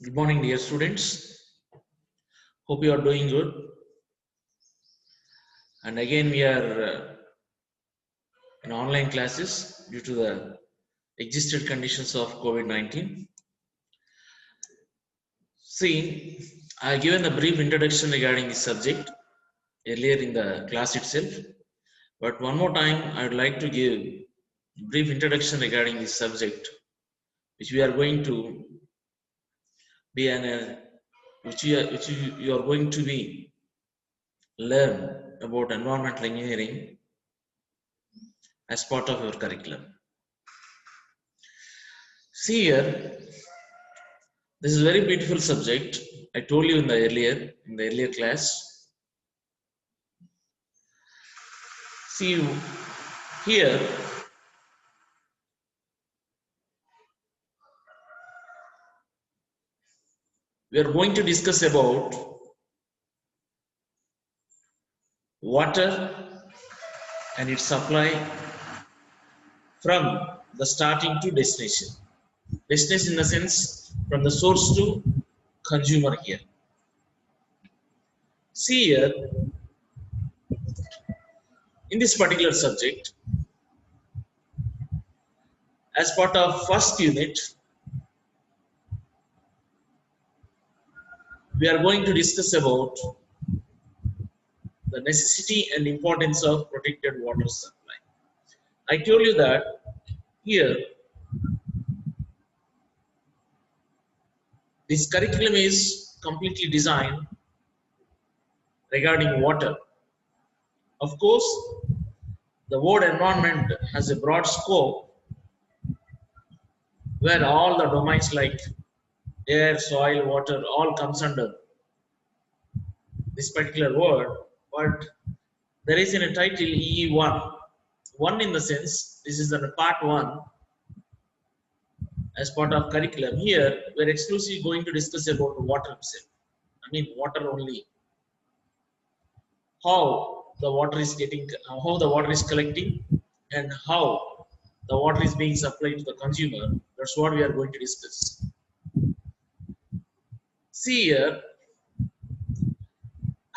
Good morning, dear students. Hope you are doing good. And again, we are in online classes due to the existed conditions of COVID-19. See, I have given a brief introduction regarding this subject earlier in the class itself. But one more time, I would like to give a brief introduction regarding this subject, which we are going to be you are going to be learn about environmental engineering as part of your curriculum. See here, this is a very beautiful subject. I told you in the earlier class. See here, we are going to discuss about water and its supply from the starting to destination. Destination in the sense from the source to consumer here. See here, in this particular subject, as part of first unit, we are going to discuss about the necessity and importance of protected water supply. I told you that here this curriculum is completely designed regarding water. Of course, the word environment has a broad scope where all the domains like air, soil, water all comes under this particular word, but there is in a title EE1. One in the sense, this is the part one as part of curriculum. Here, we're exclusively going to discuss about water itself. I mean, water only. How the water is how the water is collecting, and how the water is being supplied to the consumer. That's what we are going to discuss. See here,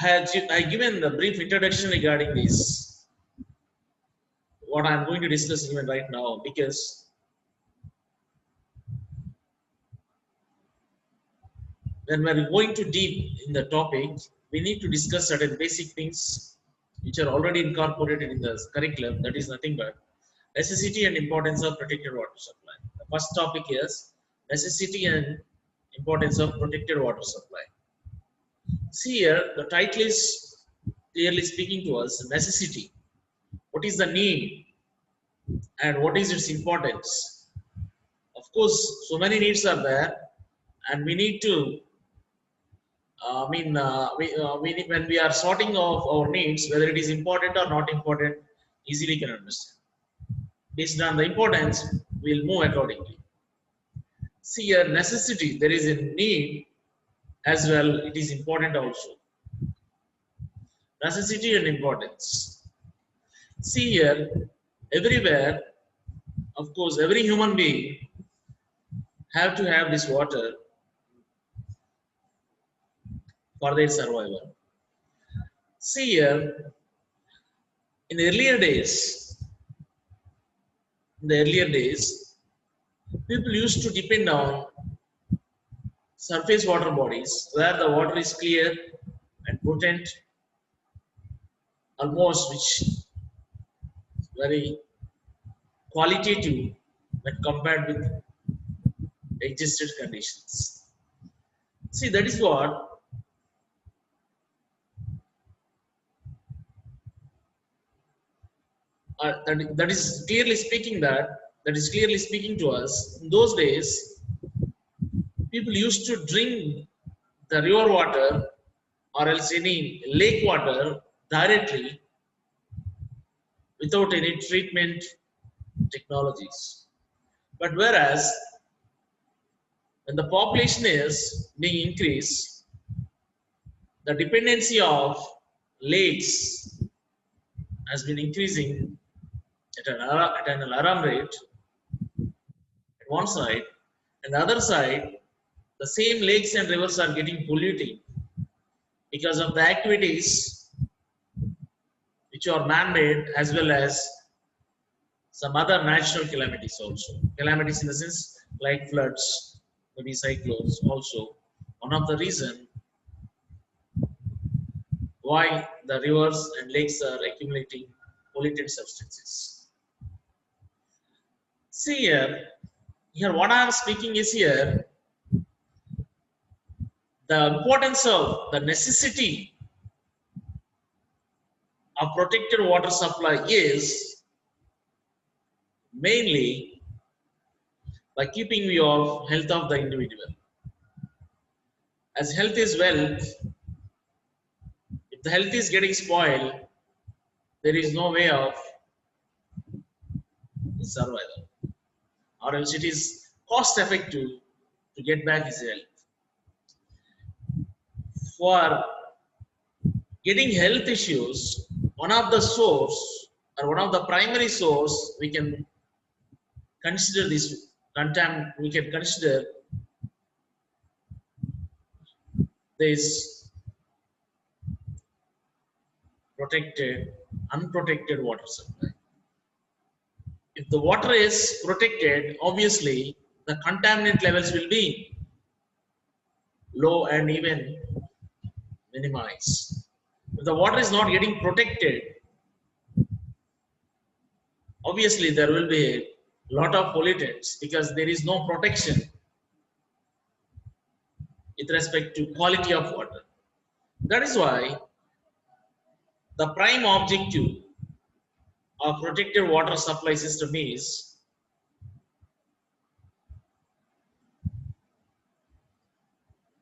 I given a brief introduction regarding this. What I'm going to discuss even right now, because when we're going to deep in the topic, we need to discuss certain basic things which are already incorporated in the curriculum. That is nothing but necessity and importance of protected water supply. The first topic is necessity and importance of protected water supply. See here, the title is clearly speaking to us necessity. What is the need and what is its importance? Of course, so many needs are there, and we need to when we are sorting of our needs, whether it is important or not important, easily can understand. Based on the importance, we'll move accordingly. See here, necessity, there is a need as well, it is important also. Necessity and importance. See here, everywhere, of course, every human being have to have this water for their survival. See here, in the earlier days, people used to depend on surface water bodies where the water is clear and potent, almost which very qualitative when compared with existed conditions. See, that is what that is clearly speaking to us. In those days, people used to drink the river water or else any lake water directly without any treatment technologies. But whereas when the population is being increased, the dependency of lakes has been increasing at an alarm rate at one side, and the other side, the same lakes and rivers are getting polluted because of the activities which are man-made as well as some other natural calamities also. Calamities in the sense like floods, maybe cyclones also. One of the reason why the rivers and lakes are accumulating polluted substances. See here what I am speaking is here the importance of the necessity of protected water supply is mainly by keeping view of health of the individual. As health is wealth, if the health is getting spoiled, there is no way of survival, or else it is cost effective to get back his health. For getting health issues, one of the source or one of the primary source we can consider this we can consider this protected, unprotected water supply. If the water is protected, obviously the contaminant levels will be low and even minimized. If the water is not getting protected, obviously there will be a lot of pollutants because there is no protection with respect to quality of water. That is why the prime objective of protected water supply system is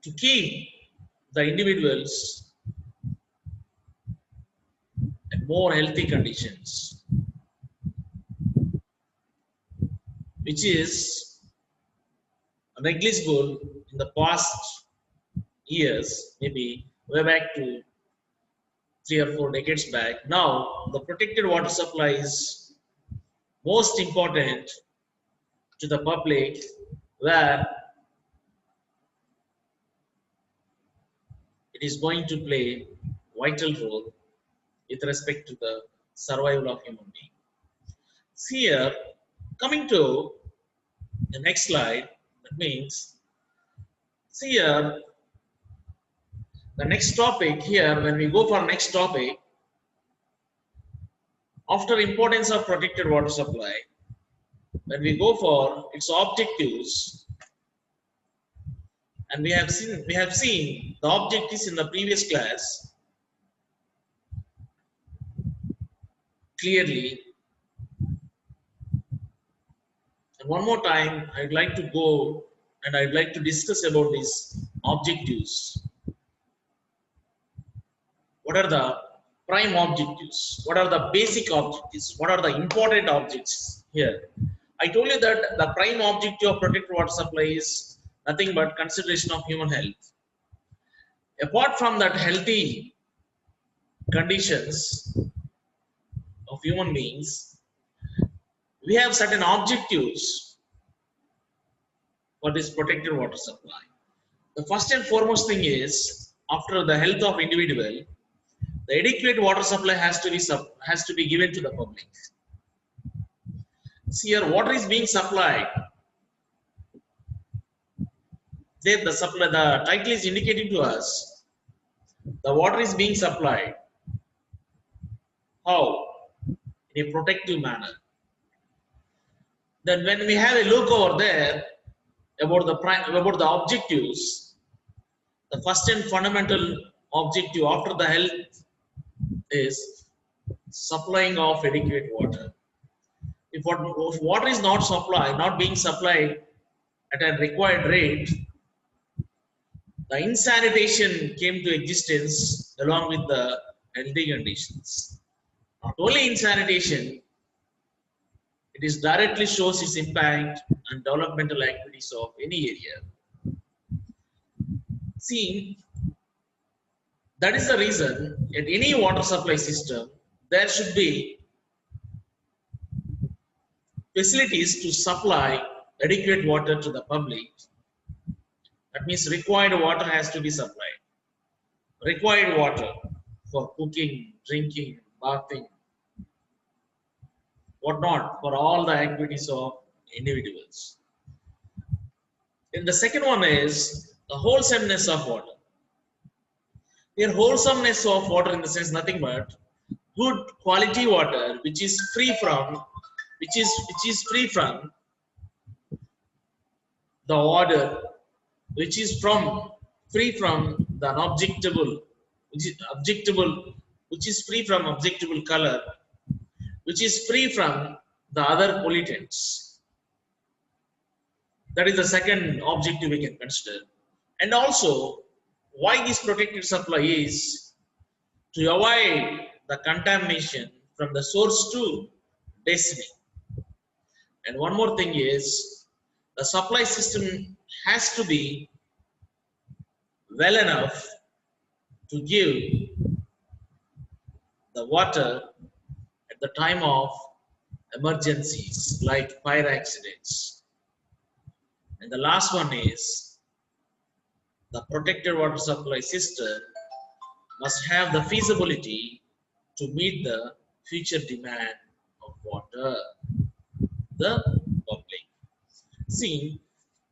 to keep the individuals in more healthy conditions, which is negligible in the past years, maybe way back to 3 or 4 decades back. Now, the protected water supply is most important to the public, where it is going to play vital role with respect to the survival of human being. See here, coming to the next slide, that means, see here, the next topic here, when we go for next topic, after importance of protected water supply, when we go for its objectives, and we have seen the objectives in the previous class clearly. And one more time, I'd like to go and I'd like to discuss about these objectives. What are the prime objectives? What are the basic objectives? What are the important objects here? I told you that the prime objective of protected water supply is nothing but consideration of human health. Apart from that healthy conditions of human beings, we have certain objectives for this protected water supply. The first and foremost thing is, after the health of individual, the adequate water supply has to be given to the public. See here, water is being supplied. There, the title is indicating to us the water is being supplied. How? In a protective manner. Then, when we have a look over there about the objectives, the first and fundamental objective after the health is supplying of adequate water. If water is not being supplied at a required rate, the insanitation came to existence along with the healthy conditions. Not only insanitation, it is directly shows its impact on developmental activities of any area. See, that is the reason at any water supply system, there should be facilities to supply adequate water to the public That means required water has to be supplied. Required water for cooking, drinking, bathing, whatnot, for all the activities of individuals. And the second one is the wholesomeness of water. Here, wholesomeness of water in the sense nothing but good quality water, which is free from, which is free from the water, which is from free from the unobjectable, which is objectable, which is free from objectable color, which is free from the other pollutants. That is the second objective we can consider. And also, why this protected supply is to avoid the contamination from the source to destiny. And one more thing is the supply system has to be well enough to give the water at the time of emergencies like fire accidents. And the last one is the protected water supply system must have the feasibility to meet the future demand of water, the public. See,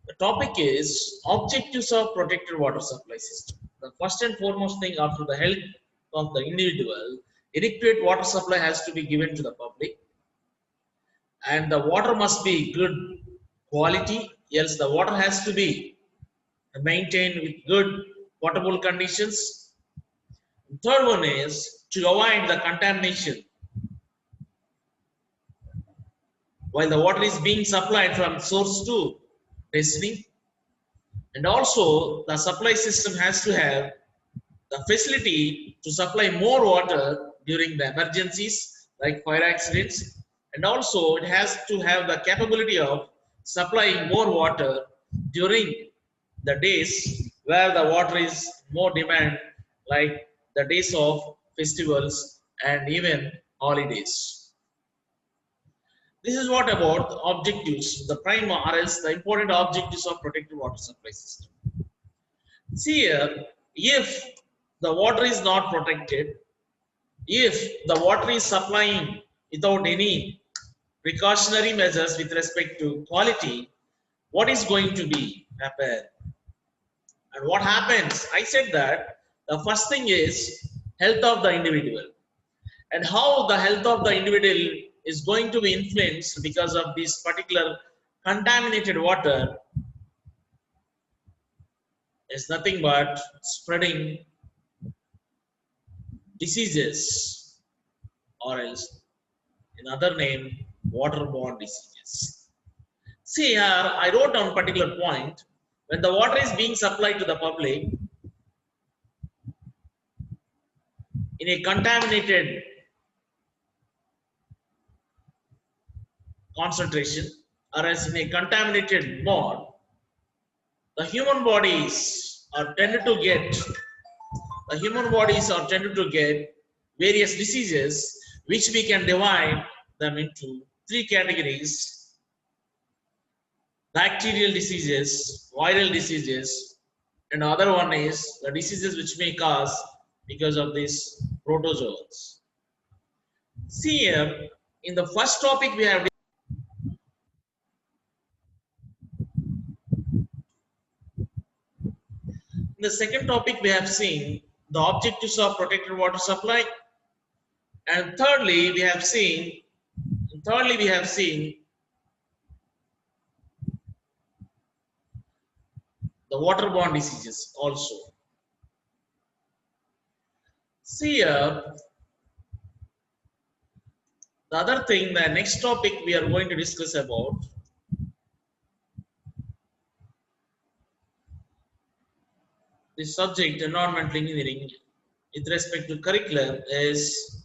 the topic is objectives of protected water supply system. The first and foremost thing after the health of the individual, adequate water supply has to be given to the public, and the water must be good quality, else the water has to be maintained with good potable conditions. Third one is to avoid the contamination while the water is being supplied from source to destiny. And also the supply system has to have the facility to supply more water during the emergencies like fire accidents, and also it has to have the capability of supplying more water during the days where the water is more demand like the days of festivals and even holidays. This is what about the objectives, the prime or else the important objectives of protected water supply system. See here, if the water is not protected, if the water is supplying without any precautionary measures with respect to quality, what is going to be happen? And what happens? I said that the first thing is health of the individual, and how the health of the individual is going to be influenced because of this particular contaminated water is nothing but spreading diseases, or else another name, waterborne diseases. See here, I wrote down particular point. When the water is being supplied to the public in a contaminated concentration or as in a contaminated mode, the human bodies are tended to get various diseases, which we can divide them into three categories: bacterial diseases, viral diseases, and other one is the diseases which may cause because of these protozoals. See here, in the first topic we have, in the second topic we have seen the objectives of protected water supply, and thirdly we have seen the waterborne diseases also. See here, the other thing, the next topic we are going to discuss about this subject, environmental engineering, with respect to curriculum is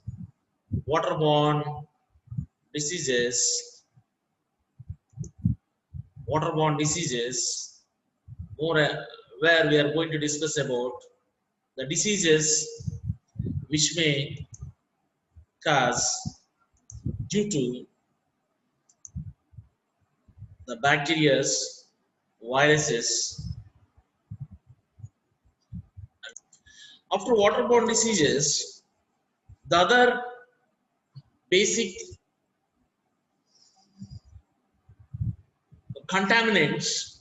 waterborne diseases, more where we are going to discuss about the diseases which may cause due to the bacteria, viruses, After waterborne diseases, the other basic contaminants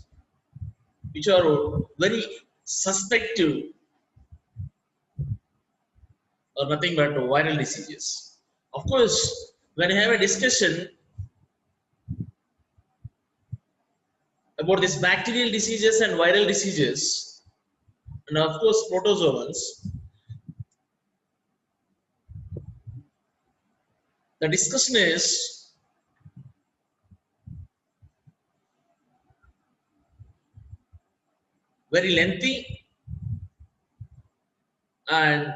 which are very suspected are nothing but viral diseases. Of course, when you have a discussion about these bacterial diseases and viral diseases, and of course protozoans, the discussion is very lengthy, and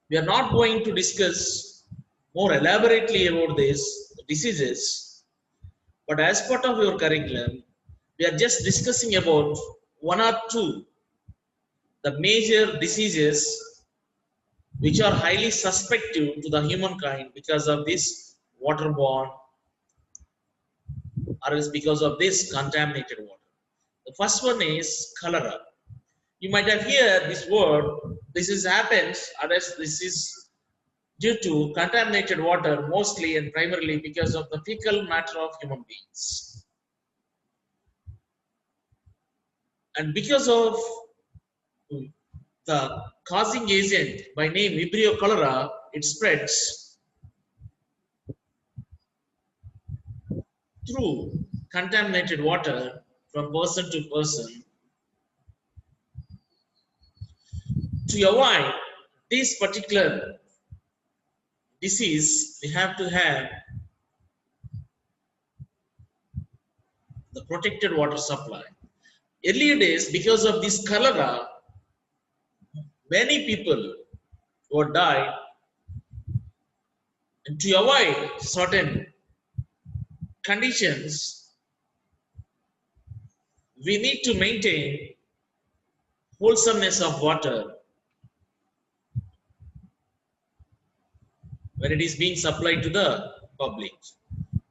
we are not going to discuss more elaborately about these diseases, but as part of your curriculum, we are just discussing about one or two the major diseases which are highly suspected to the humankind because of this waterborne or else because of this contaminated water. The first one is cholera. You might have heard this word. This is happens, or else this is due to contaminated water mostly and primarily because of the fecal matter of human beings. And because of the causing agent by name Vibrio cholera, it spreads through contaminated water from person to person. To avoid this particular disease, we have to have the protected water supply. Earlier days, because of this cholera, many people were died. And to avoid certain conditions, we need to maintain wholesomeness of water when it is being supplied to the public.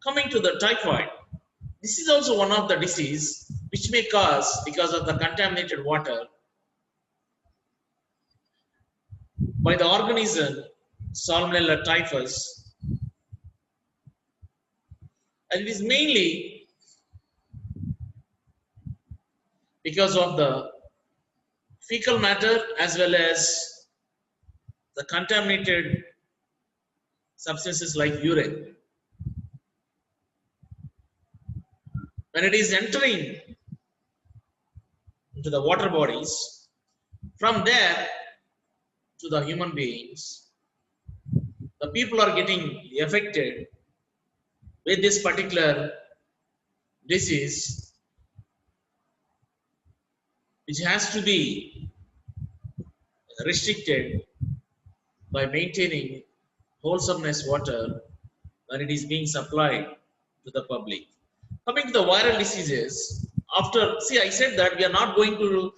Coming to the typhoid, this is also one of the disease which may cause because of the contaminated water by the organism Salmonella typhus, and it is mainly because of the fecal matter as well as the contaminated substances like urine. When it is entering into the water bodies, from there to the human beings, the people are getting affected with this particular disease, which has to be restricted by maintaining wholesomeness water when it is being supplied to the public. Coming to the viral diseases, after I said that we are not going to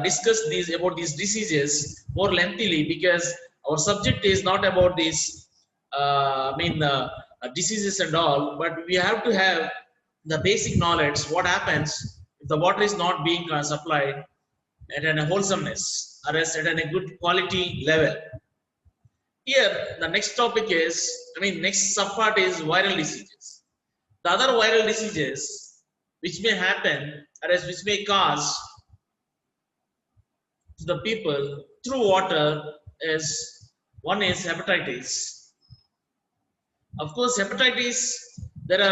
discuss these about these diseases more lengthily because our subject is not about these diseases and all, but we have to have the basic knowledge what happens if the water is not being supplied at a wholesomeness or at a good quality level. Here, the next topic is, next subpart is viral diseases. The other viral diseases which may happen or as which may cause to the people through water is one is hepatitis. Of course, hepatitis, there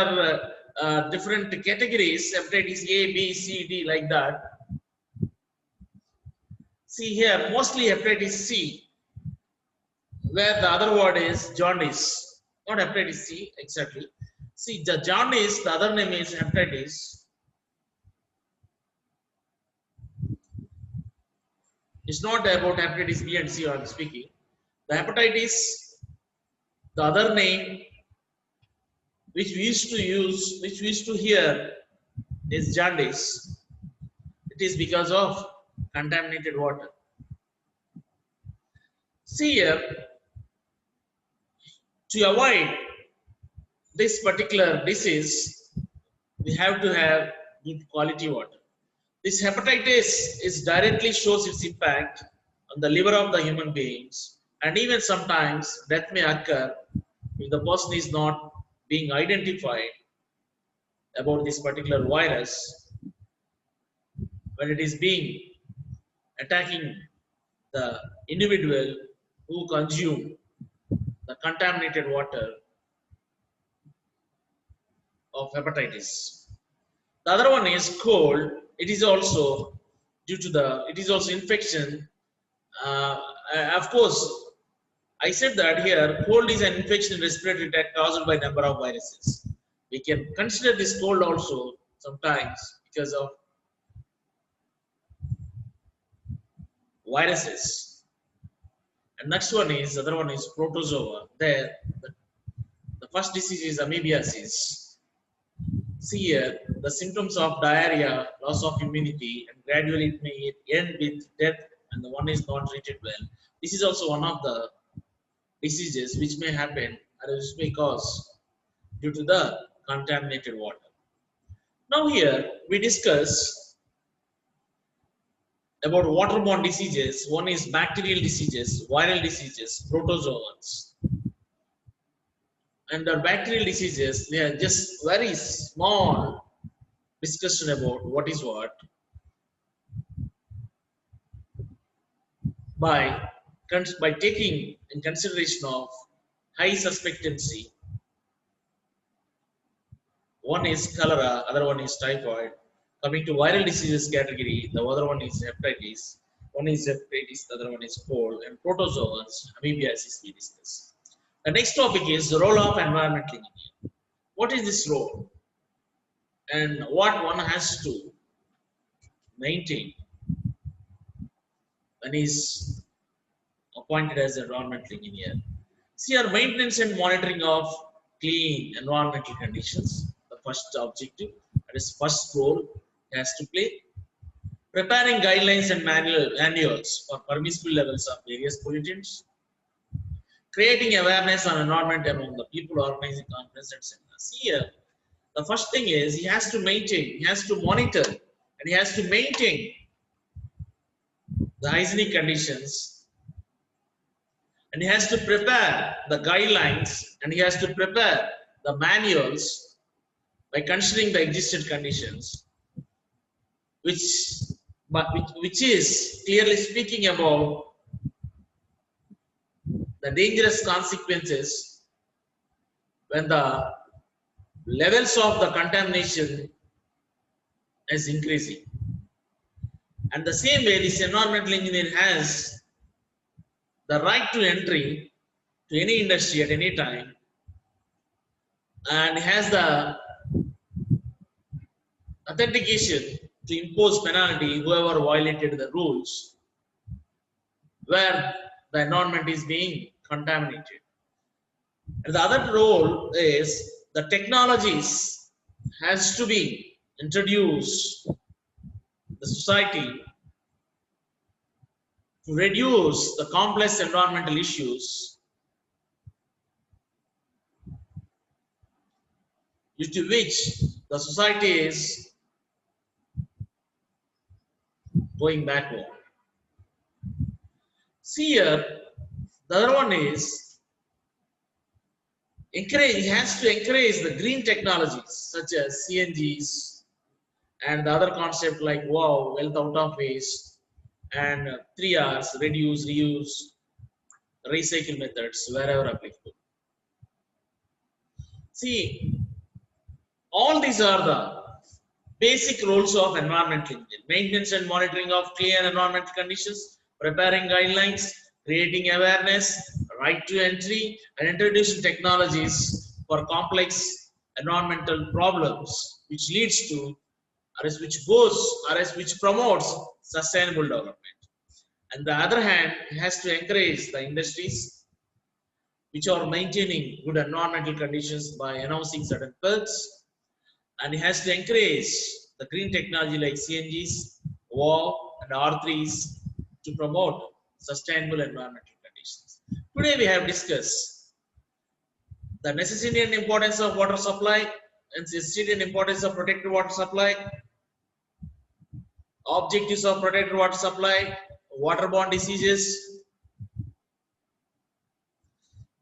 are different categories, hepatitis A, B, C, D, like that. See here, mostly hepatitis C, where the other word is jaundice, not hepatitis C exactly. See, the jaundice, the other name is hepatitis. It's not about hepatitis B and C I'm speaking. The hepatitis, the other name which we used to use, which we used to hear is jaundice. It is because of contaminated water. See here, to avoid this particular disease, we have to have good quality water. This hepatitis is directly shows its impact on the liver of the human beings, and even sometimes death may occur if the person is not being identified about this particular virus when it is being attacking the individual who consume the contaminated water of hepatitis. The other one is cold. It is also due to it is also infection. Uh, of course, I said that here, cold is an infection in respiratory tract caused by number of viruses. We can consider this cold also sometimes because of viruses. And next one is, other one is protozoa. There, the first disease is amoebiasis. See here, the symptoms of diarrhea, loss of immunity, and gradually it may end with death, and the one is not treated well. This is also one of the diseases which may happen or which may cause due to the contaminated water. Now here we discuss about waterborne diseases. One is bacterial diseases, viral diseases, protozoans. And the bacterial diseases, they are just very small discussion about what is what by taking in consideration of high suspectancy. One is cholera, other one is typhoid. Coming to viral diseases category, the other one is hepatitis. One is hepatitis, the other one is cold, and protozoans, amoebiasis we discuss. The next topic is the role of environmental engineering. What is this role? And what one has to maintain when is appointed as environmental engineer. See, our maintenance and monitoring of clean environmental conditions, the first objective, that is first role he has to play. Preparing guidelines and manuals for permissible levels of various pollutants. Creating awareness on environment among the people organizing conferences, etc. See here, the first thing is he has to maintain, he has to monitor, and he has to maintain the hygienic conditions, and he has to prepare the guidelines, and he has to prepare the manuals by considering the existing conditions, which is clearly speaking about the dangerous consequences when the levels of the contamination is increasing. And the same way, this environmental engineer has the right to entry to any industry at any time, and has the authentication to impose penalty whoever violated the rules where the environment is being contaminated. And the other role is the technologies has to be introduced the society to reduce the complex environmental issues due to which the society is going backward. See here, the other one is encourage, he has to encourage the green technologies such as CNGs and the other concept like wow, wealth out of waste, and 3Rs, reduce, reuse, recycle methods wherever applicable. See, all these are the basic roles of environmental engineering: maintenance and monitoring of clean environmental conditions, preparing guidelines, creating awareness, right to entry, and introducing technologies for complex environmental problems, which leads to, or as which goes, or as which promotes sustainable development. On the other hand, it has to encourage the industries which are maintaining good environmental conditions by announcing certain perks, and it has to encourage the green technology like CNGs, WOW, and R3s to promote sustainable environmental conditions. Today we have discussed the necessity and importance of water supply, and necessity and importance of protected water supply, objectives of protected water supply, waterborne diseases.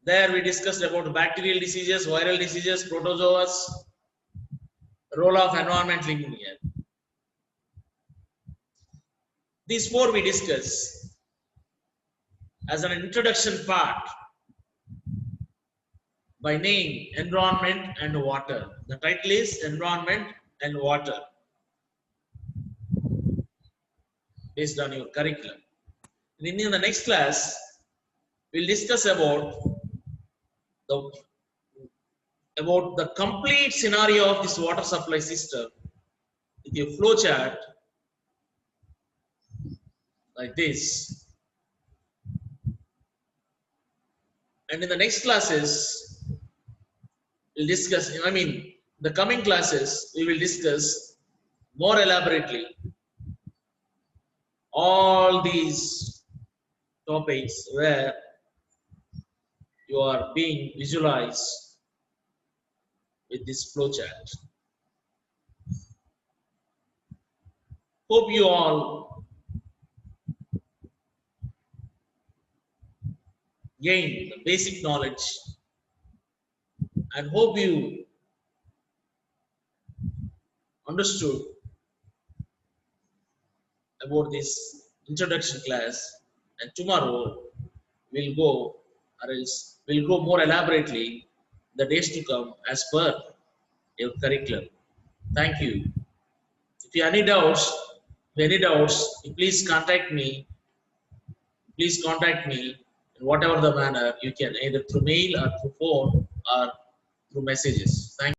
There we discussed about bacterial diseases, viral diseases, protozoas, role of environment in here. These four we discuss as an introduction part by name, environment and water. The title is environment and water based on your curriculum. And in the next class, we'll discuss the about the complete scenario of this water supply system with a flow chart like this. And in the next classes, we'll discuss, the coming classes, we will discuss more elaborately all these topics where you are being visualized with this flow chart. Hope you all gain the basic knowledge and hope you understood about this introduction class, and tomorrow we'll go, or else we'll go more elaborately the days to come as per your curriculum. Thank you. If you have any doubts, please contact me. Please contact me in whatever the manner you can, either through mail or through phone or through messages. Thank you.